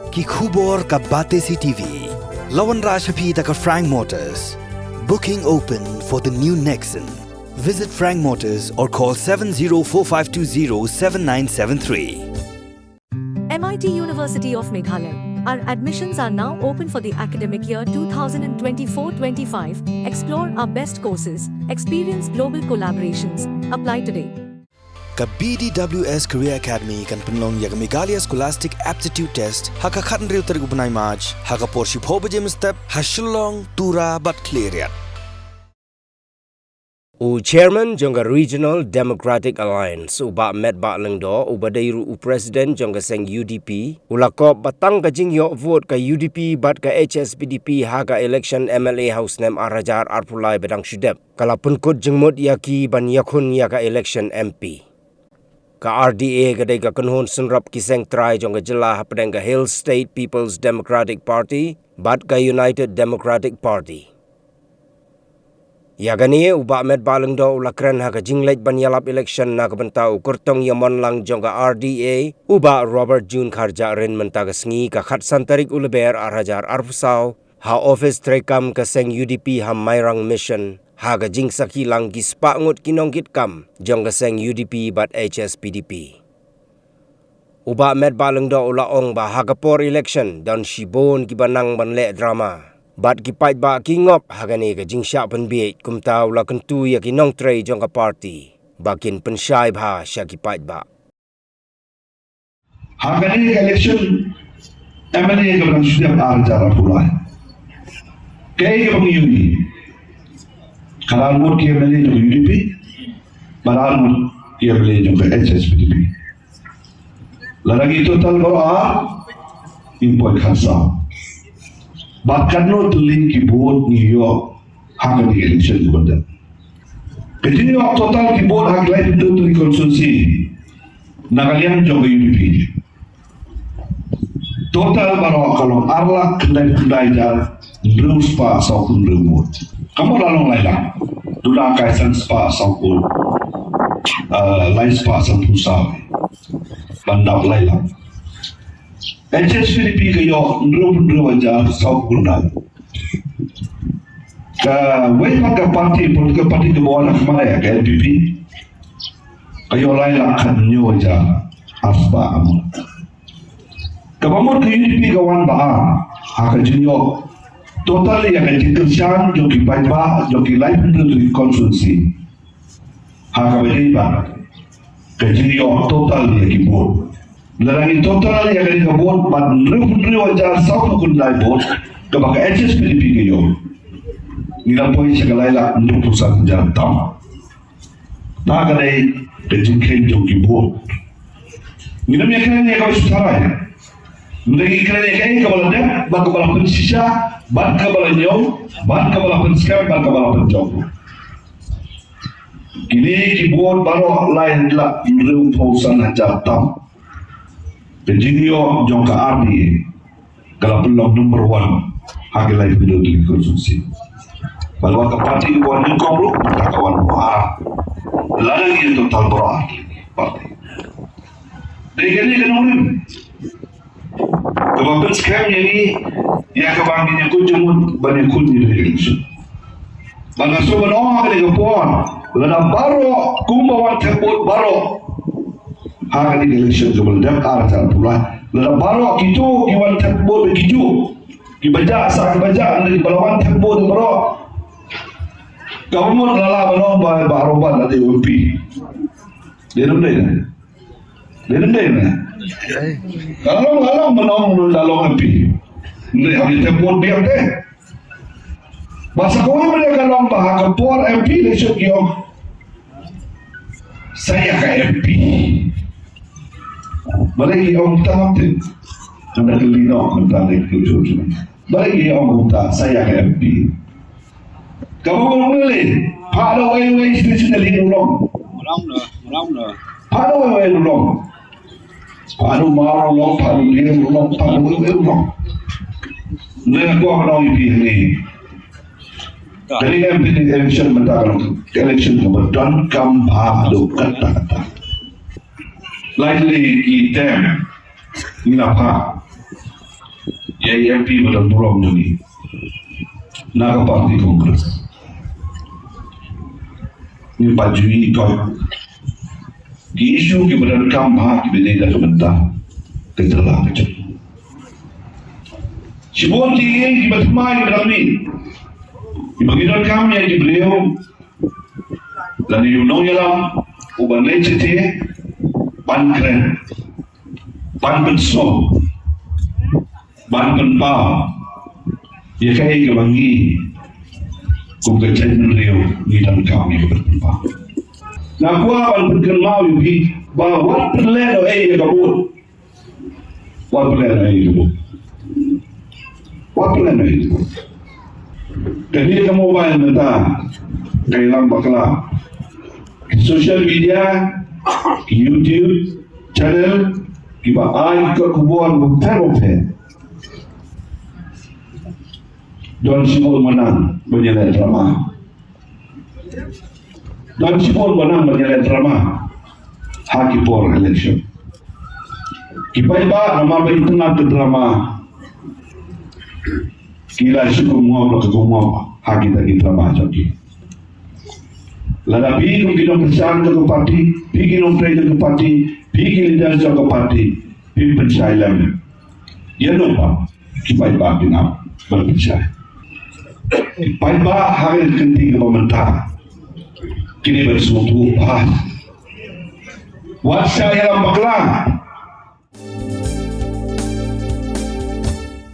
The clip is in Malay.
ki khubor ka Batesi TV. Lawan Rashapi taka Frank Motors. Booking open for the new Nexon. Visit Frank Motors or call 7045207973. MIT University of Meghalaya. Our admissions are now open for the academic year 2024-25. Explore our best courses, experience global collaborations. Apply today. Ka BDWS Career Academy kan penlong ya Meghalaya Scholastic Aptitude Test haka khatan riu tarik upanai March haka porship ho bajem step hashulong tura but clear. Chairman jongga Regional Democratic Alliance uba Metbah lengdo uba dairu President jongga seng UDP ulakop batang ka jingyo vote ka UDP bat ka HSPDP haga election MLA House nem arajar arpulai bedang shudep kalapun kut jengmut yaki ban yakun yaka election MP ka RDA gadai ka kanhon senrap kiseng try jongga jela hapdeng ka Hill State People's Democratic Party bat ka United Democratic Party. Yagani uba Metbah lengdo ulakren haka jingleit banyalap election na kabentau kurtong yamon lang jongga RDA uba Robert June Kharja rin mentaga sengi ka khat santarik uleber arajar arfusau ha office trekam ka seng UDP ha mairang mission haga jingsaki lang gispa ngut kinonggit kam jongga seng UDP bat HSPDP. Uba Metbah lengdo ulaong ba haga por election dan shibon kibanang banle drama. Bat kipait ba kingop hagani ka jingsya penbiet kumtau la kentu ya kinong tray jong ka party bakin pensyai bha sya kipait ba hagani ka election MLA ka bang sudah arjara pula kay ka bang yuni kalau mur ki MLA jong UDP baran ki MLA jong ka HSPDP laragi total baro import khasa bahkan no tuling keyboard New York hak di election gubernur. Jadi New York total keyboard hak lain itu tuling konsumsi. Nagalian jauh UDP. Total baru kalau arlak kendai jar belum spa saukun remote. Kamu lalong lain Duna kaisan spa saukun lain spa sampusau. Bandap lain. HSPDP kayo ndro aja South Gundal. Ka wala ka party political party ke bawah kemana ya ke LPP. Kayo lain akan nyo aja asba am. Kabamur ke UDP kawan ba akan jinyo totally akan dikersian joki pajba joki lain dari konsulsi. Haka beriba ke jinyo total dia kibur. Larang total yang kali kabut ban ribu wajar South Gundal bot kebaga HSPDP kayo. Nila poin segalai lah untuk pusat jantam. Tak kadai kejengkel joki bot. Nila miakan ni kau susarai. Nila ikan ni kau kabala dia, ban kabala pensisa, ban kabala nyau, ban kabala penskam, ban kabala penjau. Kini kibot baru lain lah ribu pusat jantam. Penjinyo jongka RDA kalau belum number 1 hak lain video di konsumsi. Balu ke parti buat nyukong lu tak kawan buah. Lagi itu total berat parti. Dengan ini kenurin. Kebanyakan scam ini ya kebanyakan kunjungan banyak kunjungan election. Bangsa semua orang ada kepuan. Lada baru kumbawan tebut baru. Hak di election kemudian arah pula. Lalu baru kita kiwan tekbol begitu, kibaja sah kibaja anda di balawan tekbol baru. Kamu lala balon baru ada UMP. Dia rendah. Kalau menong dalam UMP, dia habis tekbol biar deh. Masa kau yang mereka lomba hak por MP election kiom. Saya ke MP. Balik orang kita nanti, anda kelino mentari kelucu. Balik orang kita saya MP. Kamu boleh, pada way station lagi ulong. Pada way ulong. Pada marah ulong, pada dia ulong, pada way ulong. Mereka orang MP ni. Dari MP election mentari election kemudian kampanye kata-kata. Likely item nilapa MP badan burong ni naga parti kongres ni pajui koi di isu ki badan kamha ki bede da kementa kejelah kecil Sibuk tinggi ki batmai badan ni Ibagidan kami yang di beliau dan di unong yalam uban lecete ban keren ban penso ban penpa ya kai ke bangi ku ke chen beliau di dalam kami berpenpa na kuah ban penkenau yuhi ba wat perle do ya kabut wat perle ai kabut wat perle ai kabut jadi kamu mobile minta kailang bakla social media YouTube channel kiba ai ko kubuan bukan don sibol menang menyelesaikan drama don sibol menang menyelesaikan drama haki por election kiba iba nama berintang ke drama kila syukur muam ke muam haki tadi drama jadi lada bi kung ginong percayaan ke parti bi ginong pray ke parti bi leader ke parti bi percaya ya lupa kibai ba ginap berpercaya kibai ba hari kenti ke pemerintah kini bersuatu bahas wat saya yang baklang